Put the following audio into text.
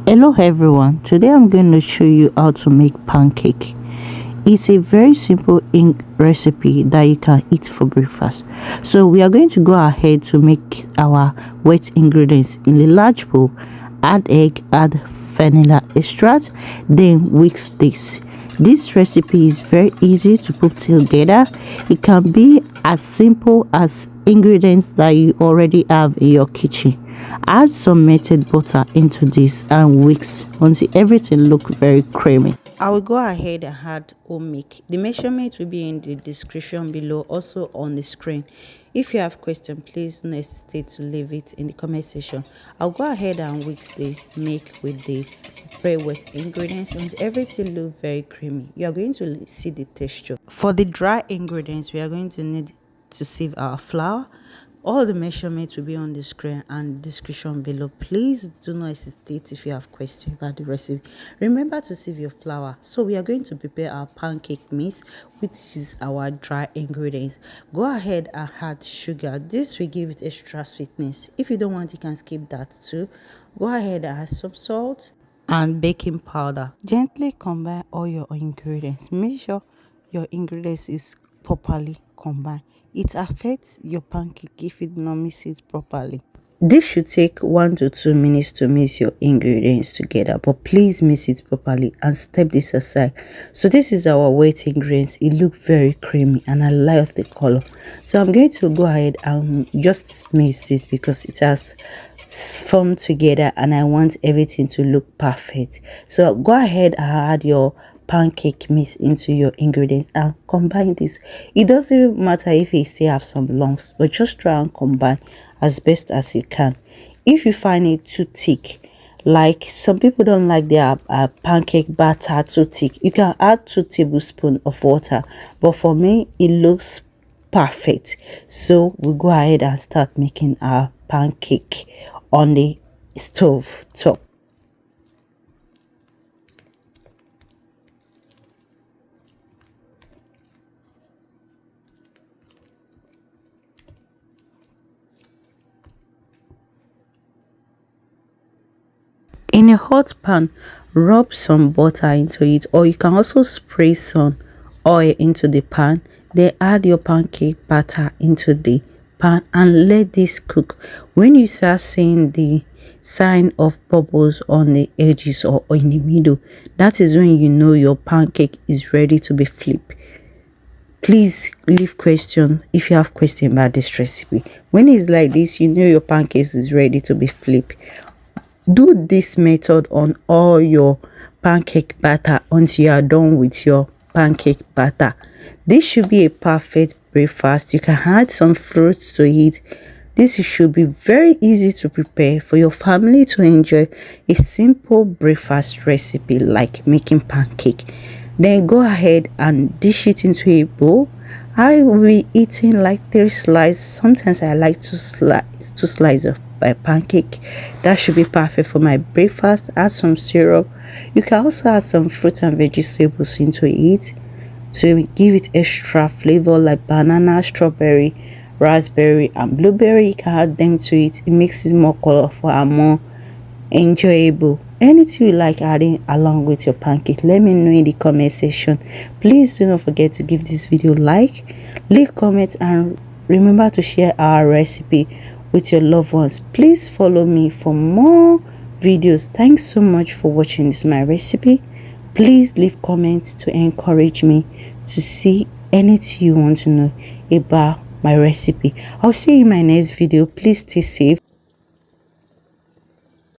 Hello everyone, today I'm going to show you how to make pancake. It's a very simple recipe that you can eat for breakfast. So we are going to go ahead to make our wet ingredients in a large bowl. Add egg, add vanilla extract, then whisk this. This recipe is very easy to put together. It can be as simple as ingredients that you already have in your kitchen. Add some melted butter into this and whisk until everything looks very creamy. I will go ahead and add home milk. The measurement will be in the description below, also on the screen. If you have questions, please don't hesitate to leave it in the comment section. I'll go ahead and whisk the milk with the very wet ingredients until everything looks very creamy. You are going to see the texture. For the dry ingredients, we are going to need to sieve our flour. All the measurements will be on the screen and description below. Please do not hesitate if you have questions about the recipe. Remember to sieve your flour. So we are going to prepare our pancake mix, which is our dry ingredients. Go ahead and add sugar. This will give it extra sweetness. If you don't want, you can skip that too. Go ahead and add some salt and baking powder. Gently combine all your ingredients. Make sure your ingredients is properly combined. It affects your pancake if you do not mix it properly. This should take 1 to 2 minutes to mix your ingredients together, but please mix it properly and step this aside. So this is our wet ingredients. It looks very creamy and I love the color. So I'm going to go ahead and just mix this because it has formed together and I want everything to look perfect. So go ahead and add your pancake mix into your ingredients and combine this. It doesn't matter if you still have some lumps, but just try and combine as best as you can. If you find it too thick, like some people don't like their pancake batter too thick, you can add 2 tablespoons of water, but for me it looks perfect. So we'll go ahead and start making our pancake on the stove top. In a hot pan, rub some butter into it, or you can also spray some oil into the pan. Then add your pancake batter into the pan and let this cook. When you start seeing the sign of bubbles on the edges or in the middle, that is when you know your pancake is ready to be flipped. Please leave question if you have question about this recipe. When it's like this, you know your pancakes is ready to be flipped. Do this method on all your pancake batter until you are done with your pancake batter. This should be a perfect breakfast. You can add some fruits to it. This should be very easy to prepare for your family to enjoy a simple breakfast recipe like making pancake. Then go ahead and dish it into a bowl. I will be eating like 3 slices. Sometimes I like 2 slices of pancake. That should be perfect for my breakfast. Add some syrup. You can also add some fruit and vegetables into it to give it extra flavor like banana, strawberry, raspberry and blueberry. You can add them to it. It makes it more colorful and more enjoyable. Anything you like adding along with your pancake, let me know in the comment section. Please do not forget to give this video a like, leave comments, and remember to share our recipe with your loved ones. Please follow me for more videos. Thanks so much for watching this my recipe. Please leave comments to encourage me to see anything you want to know about my recipe. I'll see you in my next video. Please stay safe.